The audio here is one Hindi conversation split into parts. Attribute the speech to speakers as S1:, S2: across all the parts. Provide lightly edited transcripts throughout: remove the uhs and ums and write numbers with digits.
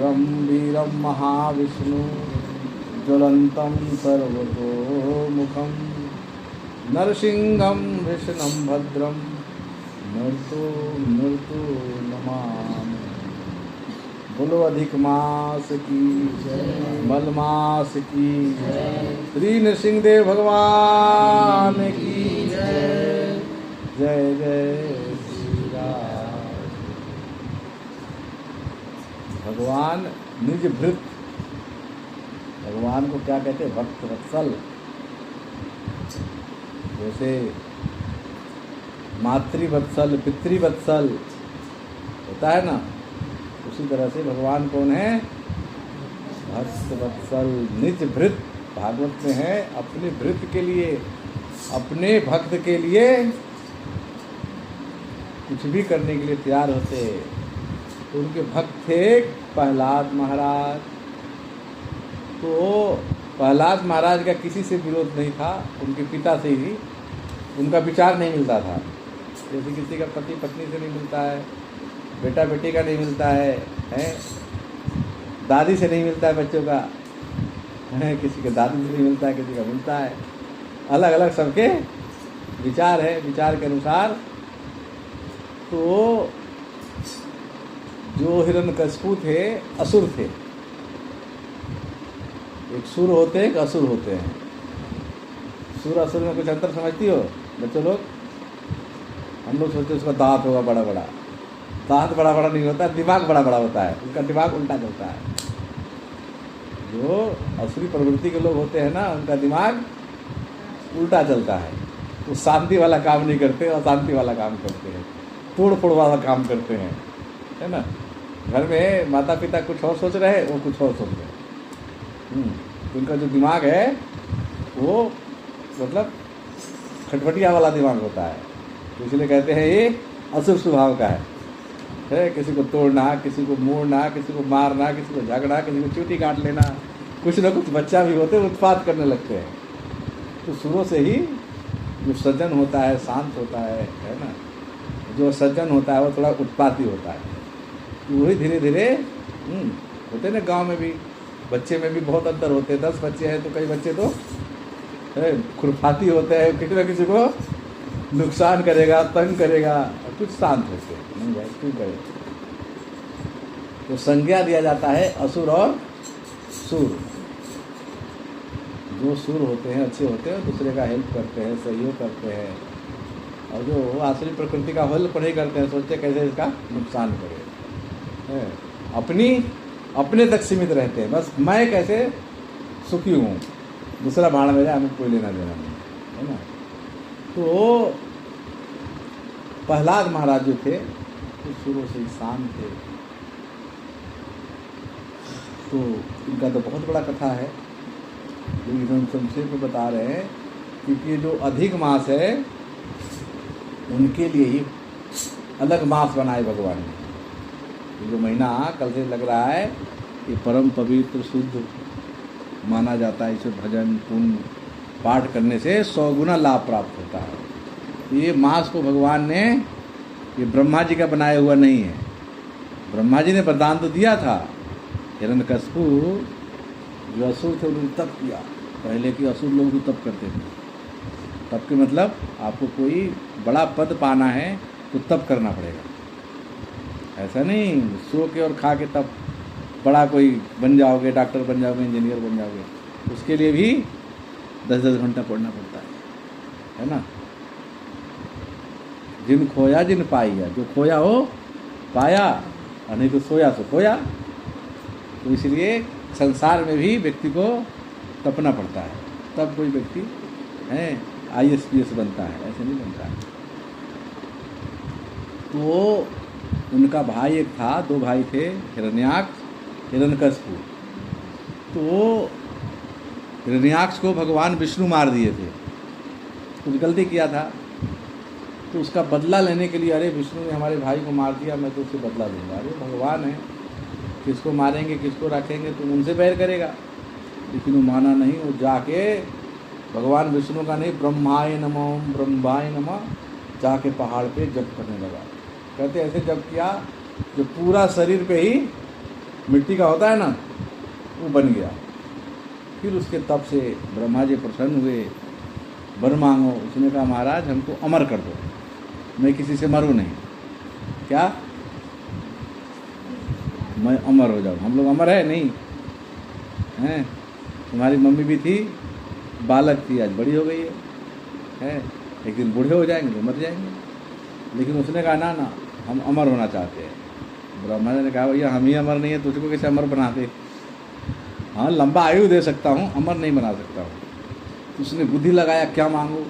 S1: वीरं वीरं महाविष्णु ज्वलन्तं सर्वतोमुखं नरसिंहं भीषणं भद्रं मृत्यु नमामि। बोलो अधिक मास की मल मास की श्री नृसिंहदेव भगवान की जय जय श्री राम। भगवान निज भृत, भगवान को क्या कहते हैं? भक्त वत्सल। जैसे मातृवत्सल पितृवत्सल होता है ना, उसी तरह से भगवान कौन है? भक्त वत्सल निज भृत। भागवत में है अपने भृत के लिए, अपने भक्त के लिए कुछ भी करने के लिए तैयार होते। तो उनके भक्त थे प्रहलाद महाराज। तो प्रहलाद महाराज का किसी से विरोध नहीं था, उनके पिता से ही उनका विचार नहीं मिलता था। जैसे किसी का पति पत्नी से नहीं मिलता है, बेटा बेटी का नहीं मिलता है, दादी से नहीं मिलता है बच्चों का, है किसी के दादी से नहीं मिलता है, किसी का मिलता है। अलग अलग सबके विचार है, विचार के अनुसार। तो जो हिरण्यकशिपु थे असुर थे। एक सुर होते हैं, एक असुर होते हैं। सुर असुर में कुछ अंतर समझती हो बच्चों लोग? हम लोग सोचते उसका दांत होगा बड़ा बड़ा। दांत बड़ा बड़ा नहीं होता, दिमाग बड़ा बड़ा होता है। उनका दिमाग उल्टा चलता है। जो असुरी प्रवृत्ति के लोग होते हैं ना, उनका दिमाग उल्टा चलता है। वो शांति वाला काम नहीं करते, अशांति वाला काम करते हैं, तोड़ फोड़ वाला काम करते हैं, है ना। घर में माता पिता कुछ और सोच रहे हैं, वो कुछ और सोच रहे हैं। तो उनका जो दिमाग है वो मतलब खटपटिया वाला दिमाग होता है। तो इसलिए कहते हैं ये असुर स्वभाव का है। किसी को तोड़ना, किसी को मोड़ना, किसी को मारना, किसी को झगड़ा, किसी को चूटी काट लेना। कुछ ना कुछ बच्चा भी होते हैं, उत्पात करने लगते हैं। तो शुरू से ही जो सज्जन होता है शांत होता है ना। जो सज्जन होता है वो थोड़ा उत्पाती होता है। तो वही धीरे धीरे होते ना। गांव में भी बच्चे में भी बहुत अंतर होते हैं। 10 बच्चे हैं तो कई बच्चे तो खुरफाती होते हैं, किसी न किसी को नुकसान करेगा, तंग करेगा। और कुछ शांत होते हैं, नहीं भाई क्यों करे। तो संज्ञा दिया जाता है असुर और सुर। जो सुर होते हैं अच्छे होते हैं, दूसरे का हेल्प करते हैं, सहयोग करते हैं। और जो आसुरी प्रकृति का हेल्प नहीं करते हैं, सोचते कैसे इसका नुकसान करे, अपने तक सीमित रहते हैं। बस मैं कैसे सुखी हूँ, दूसरा भाड़ में जाए, हमें कोई लेना देना नहीं, है ना। तो प्रहलाद महाराज जो थे वो शुरू से ही शांत थे। तो इनका तो बहुत बड़ा कथा है, लेकिन हम संक्षेप में बता रहे हैं क्योंकि जो अधिक मास है उनके लिए ही अलग मास बनाए भगवान ने। ये जो महीना कल से लग रहा है, ये परम पवित्र शुद्ध माना जाता है। इसे भजन पुण्य पाठ करने से 100 गुना लाभ प्राप्त होता है। ये मास को भगवान ने, ये ब्रह्मा जी का बनाया हुआ नहीं है। ब्रह्मा जी ने वरदान तो दिया था। हिरण्यकशिपु जो असुर थे उन्होंने तप किया। पहले के असुर लोग भी तप करते थे। तप के मतलब आपको कोई बड़ा पद पाना है तो तप करना पड़ेगा। ऐसा नहीं सो के और खा के तब बड़ा कोई बन जाओगे, डॉक्टर बन जाओगे, इंजीनियर बन जाओगे। उसके लिए भी 10-10 घंटा पढ़ना पड़ता है ना। जिन खोया जिन पाया, जो खोया हो पाया, और नहीं तो सोया तो खोया। तो इसलिए संसार में भी व्यक्ति को तपना पड़ता है, तब कोई व्यक्ति है IAS बनता है, ऐसे नहीं बनता है। तो उनका भाई एक था, 2 भाई थे, हिरण्याक्ष हिरण्यकशिपु। तो हिरण्याक्ष को भगवान विष्णु मार दिए थे, कुछ गलती किया था। तो उसका बदला लेने के लिए, अरे विष्णु ने हमारे भाई को मार दिया, मैं तो उससे बदला दूंगा। अरे भगवान है, किसको मारेंगे किसको रखेंगे, तुम उनसे बैर करेगा। लेकिन वो माना नहीं। वो जाके भगवान विष्णु का नहीं, ब्रह्माय नमः ब्रह्माय नमः जाके पहाड़ पे जप करने लगा। कहते ऐसे जप किया जो पूरा शरीर पे ही मिट्टी का होता है ना, वो बन गया। फिर उसके तप से ब्रह्मा जी प्रसन्न हुए, वर मांगो। उसने कहा महाराज हमको अमर कर दो, मैं किसी से मरूं नहीं। क्या? मैं अमर हो जाऊं। हम लोग अमर है नहीं हैं? तुम्हारी मम्मी भी थी, बालक थी, आज बड़ी हो गई है? एक दिन बूढ़े हो जाएंगे तो मर जाएंगे। लेकिन उसने कहा ना ना, हम अमर होना चाहते हैं। ब्रह्मा जी ने कहा भैया हम ही अमर नहीं है, तुझको कैसे अमर बनाते? हाँ लंबा आयु दे सकता हूँ, अमर नहीं बना सकता हूँ। उसने बुद्धि लगाया, क्या मांगो?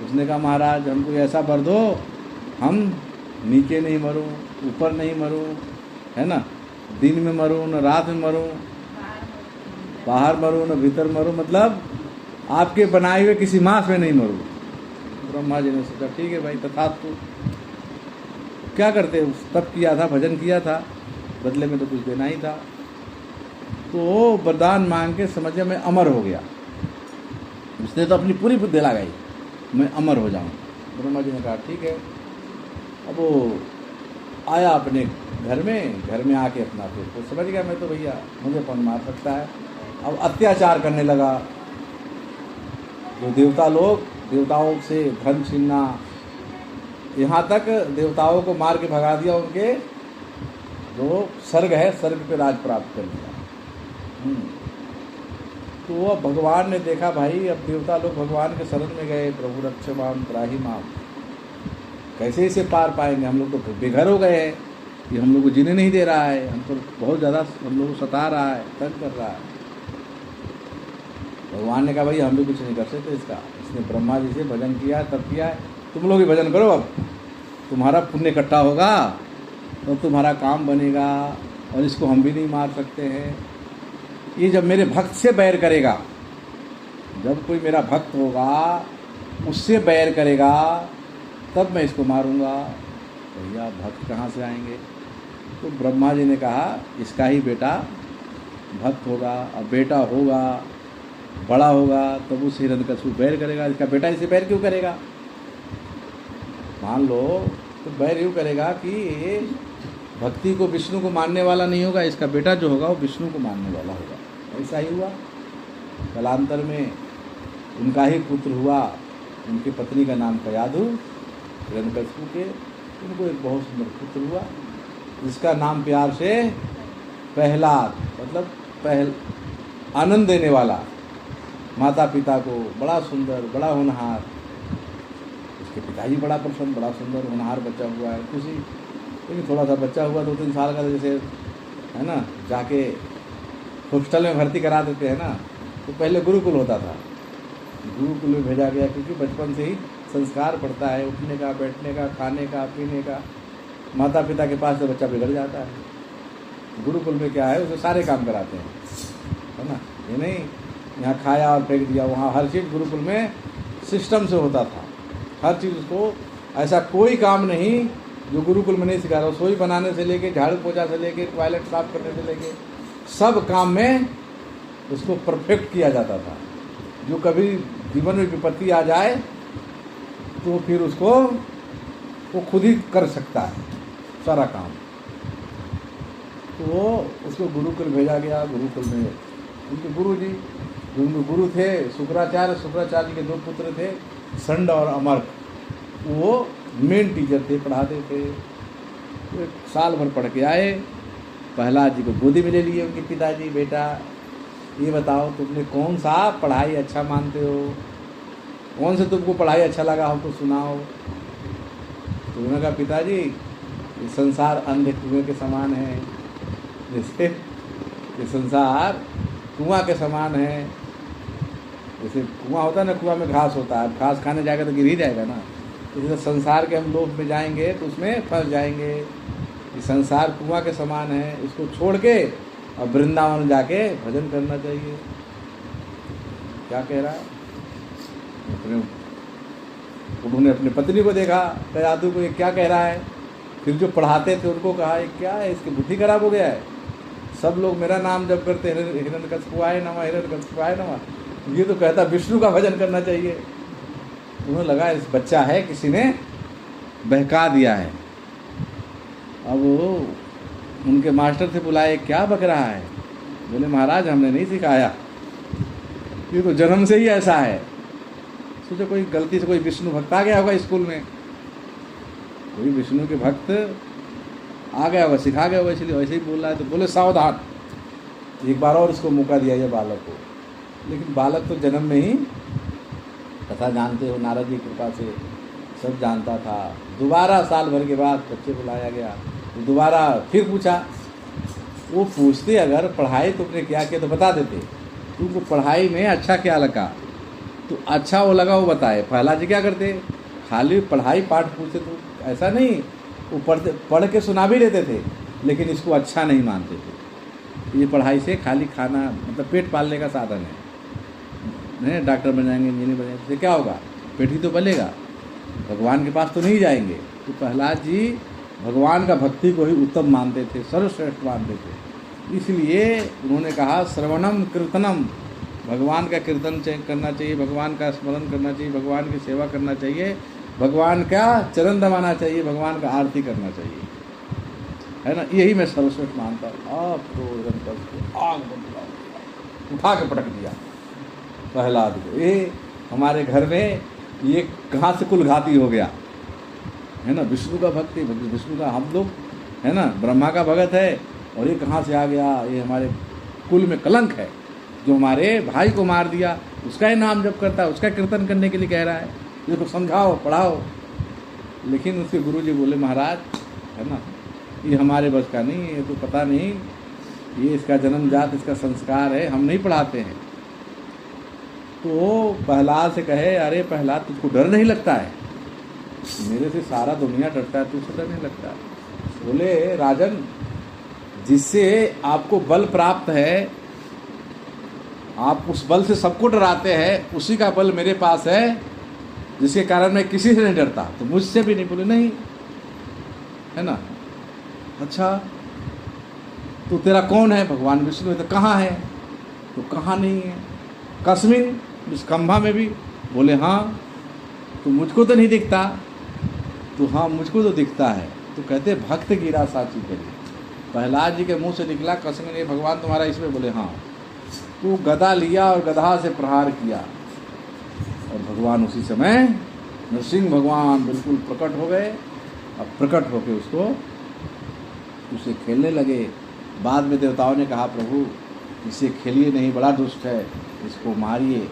S1: उसने कहा महाराज हमको ऐसा वर दो, हम नीचे नहीं मरूं, ऊपर नहीं मरूं, है ना, दिन में मरूं न रात में मरूं, बाहर मरूं न भीतर मरूं, मतलब आपके बनाए हुए किसी मांस में नहीं मरूं। ब्रह्मा जी ने सोचा ठीक है भाई, तथास्तु। क्या करते? तप किया था, भजन किया था, बदले में तो कुछ देना ही था। तो वरदान मांग के समझे मैं अमर हो गया। उसने तो अपनी पूरी बुद्धि लगाई, मैं अमर हो जाऊं। ब्रह्मा जी ने कहा ठीक है। अब वो आया अपने घर में आके अपना फिर तो समझ गया मैं तो भैया मुझे कौन मार सकता है। अब अत्याचार करने लगा। जो देवता लोग, देवताओं से धन छीनना, यहाँ तक देवताओं को मार के भगा दिया, उनके जो स्वर्ग है स्वर्ग पे राज प्राप्त कर लिया। तो अब भगवान ने देखा भाई अब देवता लोग भगवान के शरण में गए, प्रभु रक्ष माम त्राहि माम, कैसे इसे पार पाएंगे? हम लोग तो बेघर हो गए हैं, ये हम लोग को जीने नहीं दे रहा है, हम पर बहुत ज़्यादा हम लोग को सता रहा है, तंग कर रहा है। भगवान ने कहा भाई हम भी कुछ नहीं कर सकते इसका। इसने ब्रह्मा जी से भजन किया, तब किया है, तुम लोग ही भजन करो। अब तुम्हारा पुण्य इकट्ठा होगा तो तुम्हारा काम बनेगा, और इसको हम भी नहीं मार सकते हैं। ये जब मेरे भक्त से बैर करेगा, जब कोई मेरा भक्त होगा उससे बैर करेगा तब मैं इसको मारूंगा। भैया भक्त कहाँ से आएंगे? तो ब्रह्मा जी ने कहा इसका ही बेटा भक्त होगा, अब बेटा होगा, बड़ा होगा, तब उस हिरण्यकशिपु बैर करेगा। इसका बेटा इसे बैर क्यों करेगा? मान लो तो बैर यूँ करेगा कि भक्ति को, विष्णु को मानने वाला नहीं होगा, इसका बेटा जो होगा वो विष्णु को मानने वाला होगा। ऐसा ही हुआ। कालांतर में उनका ही पुत्र हुआ, उनकी पत्नी का नाम कयाधु, हिरण्यकशिपु के। उनको एक बहुत सुंदर पुत्र हुआ जिसका नाम प्यार से प्रहलाद, मतलब आनंद देने वाला। माता पिता को बड़ा सुंदर, बड़ा होनहार, उसके पिताजी बड़ा प्रसन्न, बड़ा सुंदर होनहार बच्चा हुआ है, खुशी। लेकिन थोड़ा सा बच्चा हुआ 2-3 साल का, जैसे है ना, जाके हॉस्टल में भर्ती करा देते हैं ना, तो पहले गुरुकुल होता था, गुरुकुल में भेजा गया, क्योंकि बचपन से ही संस्कार पड़ता है, उठने का, बैठने का, खाने का, पीने का। माता पिता के पास से बच्चा बिगड़ जाता है। गुरुकुल में क्या है, उसे सारे काम कराते हैं, है ना। ये नहीं यहाँ खाया और फेंक दिया, वहाँ हर चीज़ गुरुकुल में सिस्टम से होता था। हर चीज़ उसको, ऐसा कोई काम नहीं जो गुरुकुल में नहीं सिखा रहा। रसोई बनाने से लेके, झाड़ू पोछा से लेके, टॉयलेट साफ करने से लेके, सब काम में उसको परफेक्ट किया जाता था। जो कभी जीवन में विपत्ति आ जाए तो फिर उसको वो खुद ही कर सकता है सारा काम। तो वो उसको गुरुकुल भेजा गया। गुरुकुल में उनके गुरु जी, जो उनके गुरु थे शुक्राचार्य के 2 पुत्र थे, संड और अमर्क। वो मेन टीचर थे, पढ़ाते थे। वो 1 साल भर पढ़ के आए। प्रहलाद जी को गोदी में ले लिए उनके पिताजी, बेटा ये बताओ तुमने कौन सा पढ़ाई अच्छा मानते हो, कौन से तुमको पढ़ाई अच्छा लगा, हमको सुनाओ। तो उन्होंने कहा पिताजी ये संसार अंधे कुएं के समान है, जैसे ये संसार कुआं के समान है। जैसे कुआं होता है ना, कुआं में घास होता है, घास खाने जाएगा तो गिर ही जाएगा ना। जैसे संसार के हम लोभ में जाएंगे तो उसमें फंस जाएंगे। ये संसार कुआं के समान है, इसको छोड़ के अब वृंदावन जाके भजन करना चाहिए। क्या कह रहा है? उन्होंने अपनी पत्नी को देखा, कयाधु को, ये क्या कह रहा है। फिर जो पढ़ाते थे उनको कहा ये क्या है, इसकी बुद्धि खराब हो गया है। सब लोग मेरा नाम जप करते हैं, हिरण्यकशिपुआय नमः, हिरण्यकशिपुआय नमः। ये तो कहता विष्णु का भजन करना चाहिए। उन्हें लगा इस बच्चा है, किसी ने बहका दिया है। अब उनके मास्टर से बुलाए, क्या बक रहा है? बोले महाराज हमने नहीं सिखाया, ये तो जन्म से ही ऐसा है। सोचो कोई गलती से कोई विष्णु भक्त आ गया होगा स्कूल में, कोई विष्णु के भक्त आ गया होगा, सिखा गया होगा, इसलिए वैसे ही बोल रहा है। तो बोले सावधान, एक बार और इसको मौका दिया ये बालक को। लेकिन बालक तो जन्म में ही कथा जानते हो, नारद जी की कृपा से सब जानता था। दोबारा साल भर के बाद बच्चे को लाया गया, तो दोबारा फिर पूछा। वो पूछते अगर पढ़ाई तुमने क्या किया तो बता देते, तुमको पढ़ाई में अच्छा क्या लगा, तो अच्छा वो लगा वो बताए। प्रहलाद जी क्या करते, खाली पढ़ाई पाठ पूछते, तो ऐसा नहीं, वो पढ़ के सुना भी लेते थे, लेकिन इसको अच्छा नहीं मानते थे। ये पढ़ाई से खाली खाना मतलब पेट पालने का साधन है, नहीं डॉक्टर बन जाएंगे, इंजीनियर बन जाएंगे, इससे क्या होगा, पेट ही तो पलेगा, भगवान के पास तो नहीं जाएंगे। तो प्रहलाद जी भगवान का भक्ति को ही उत्तम मानते थे, सर्वश्रेष्ठ मानते थे। इसलिए उन्होंने कहा श्रवणम कीर्तनम, भगवान का कीर्तन करना चाहिए, भगवान का स्मरण करना चाहिए, भगवान की सेवा करना चाहिए, भगवान का चरण दबाना चाहिए, भगवान का आरती करना चाहिए, है ना। यही मैं सर्वश्रेष्ठ मानता हूँ। आप तो आग उठा के पटक दिया प्रहलाद को। ये हमारे घर में ये कहाँ से कुल घाती हो गया, है ना। विष्णु का भक्ति, विष्णु का हम लोग, है ना, ब्रह्मा का भगत है, और ये कहाँ से आ गया, ये हमारे कुल में कलंक है। जो हमारे भाई को मार दिया, उसका ही नाम जप करता है, उसका कीर्तन करने के लिए कह रहा है, इसको समझाओ पढ़ाओ। लेकिन उसके गुरुजी बोले महाराज, है ना, ये हमारे बस का नहीं, ये तो पता नहीं, ये इसका जन्मजात, इसका संस्कार है, हम नहीं पढ़ाते हैं। तो प्रहलाद से कहे, अरे प्रहलाद तुझको डर नहीं लगता है? मेरे से सारा दुनिया डरता है, तुझसे डर नहीं लगता है? बोले राजन, जिससे आपको बल प्राप्त है, आप उस बल से सबको डराते हैं, उसी का बल मेरे पास है, जिसके कारण मैं किसी से नहीं डरता। तो मुझसे भी नहीं। बोले नहीं, है ना। अच्छा तो तेरा कौन है? भगवान विष्णु है। तो कहाँ है? तो कहाँ नहीं है? कस्मिन, इस खंभा में भी? बोले हाँ। तो मुझको तो नहीं दिखता? तो हाँ मुझको तो दिखता है। तो कहते भक्त गिरा साची करी। प्रहलाद जी के मुंह से निकला कस्मिन, ये भगवान तुम्हारा इसमें? बोले हाँ। तो गदा लिया और गधा से प्रहार किया, और भगवान उसी समय नरसिंह भगवान बिल्कुल प्रकट हो गए। अब प्रकट होकर उसे खेलने लगे। बाद में देवताओं ने कहा प्रभु इसे खेलिए नहीं, बड़ा दुष्ट है, इसको मारिए।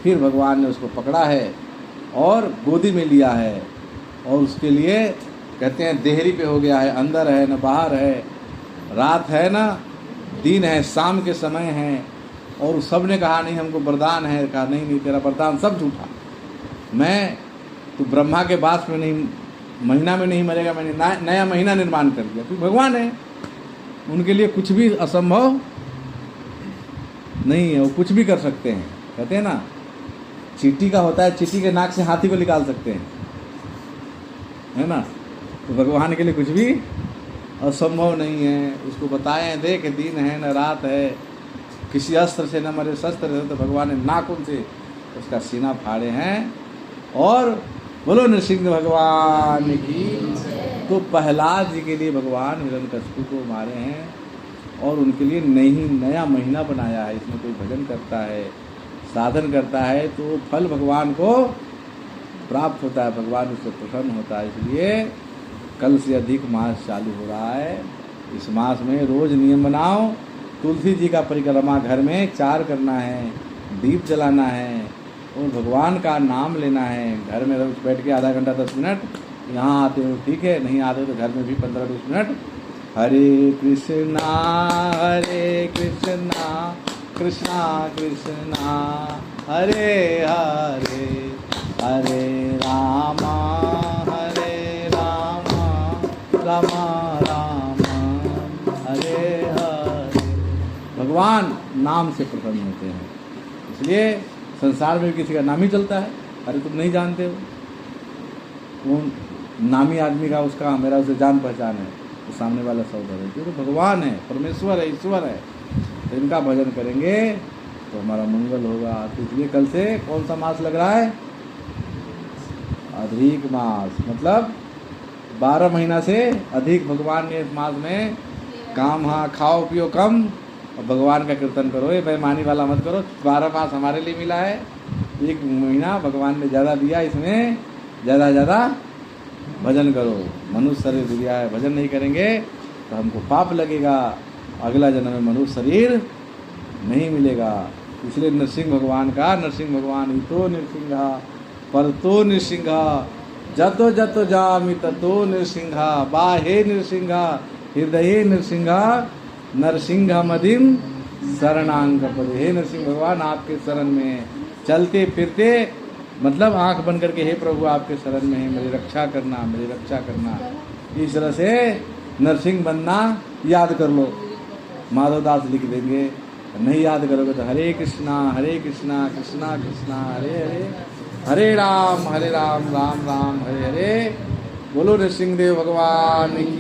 S1: फिर भगवान ने उसको पकड़ा है और गोदी में लिया है, और उसके लिए कहते हैं देहरी पे हो गया है, अंदर है न बाहर है, रात है ना दिन है, शाम के समय है। और सब ने कहा नहीं हमको वरदान है, कहा नहीं नहीं तेरा वरदान सब झूठा, मैं तो ब्रह्मा के बास में नहीं, महीना में नहीं मरेगा, मैंने नया महीना निर्माण कर दिया। क्योंकि भगवान है, उनके लिए कुछ भी असंभव नहीं है, वो कुछ भी कर सकते हैं। कहते हैं ना चींटी का होता है, चींटी के नाक से हाथी को निकाल सकते हैं, है ना। तो भगवान के लिए कुछ भी असंभव नहीं है। उसको बताए देख दिन है न रात है, किसी अस्त्र से न मरे शस्त्र से, तो भगवान ने नाखून से उसका सीना फाड़े हैं। और बोलो नृसिंह भगवान की। तो प्रहलाद जी के लिए भगवान हिरण्यकशिपु को मारे हैं, और उनके लिए नया महीना बनाया है। इसमें कोई भजन करता है, साधन करता है, तो फल भगवान को प्राप्त होता है, भगवान उससे प्रसन्न होता है। इसलिए कल से अधिक मास चालू हो रहा है। इस मास में रोज़ नियम बनाओ, तुलसी जी का परिक्रमा घर में 4 करना है, दीप जलाना है, और भगवान का नाम लेना है। घर में रोज बैठ के आधा घंटा 10 मिनट, यहाँ आते हो ठीक है, नहीं आते तो घर में भी 15-20 मिनट हरे कृष्णा कृष्णा कृष्णा हरे हरे, हरे रामा रामा रामा हरे हरे। भगवान नाम से प्रसन्न होते हैं। इसलिए संसार में किसी का नाम ही चलता है। अरे तुम नहीं जानते हो कौन नामी आदमी का, उसका मेरा उसे जान पहचान है, तो सामने वाला सौदा है, क्योंकि भगवान है, परमेश्वर है, ईश्वर है। तो इनका भजन करेंगे तो हमारा मंगल होगा। तो इसलिए कल से कौन सा मास लग रहा है? अधिक मास, मतलब 12 महीना से अधिक भगवान ने इस मास में काम हाँ खाओ पियो कम और भगवान का कीर्तन करो। ये बेईमानी वाला मत करो। 12 मास हमारे लिए मिला है, 1 महीना भगवान ने ज़्यादा दिया, इसमें ज़्यादा ज़्यादा भजन करो। मनुष्य शरीर दिया है, भजन नहीं करेंगे तो हमको पाप लगेगा, अगला जन्म में मनुष्य शरीर नहीं मिलेगा। इसलिए नरसिंह भगवान का, नरसिंह भगवान ही तो नृसिंहा पर तो नृसिंहा जतो जतो जामि ततो नृसिंहा बाहे नृसिंहा हृदय नृसिंहा नरसिंह मदिम शरणांग पदे। हे नरसिंह भगवान, आपके शरण में चलते फिरते, मतलब आंख बंद करके हे प्रभु आपके शरण में है, मेरी रक्षा करना, मेरी रक्षा करना। इस तरह से नरसिंह बनना याद कर लो। माधवदास लिख देंगे, नहीं याद करोगे तो हरे कृष्णा कृष्णा कृष्णा हरे हरे, हरे राम राम राम हरे हरे। बोलो नरसिंह देव भगवान की।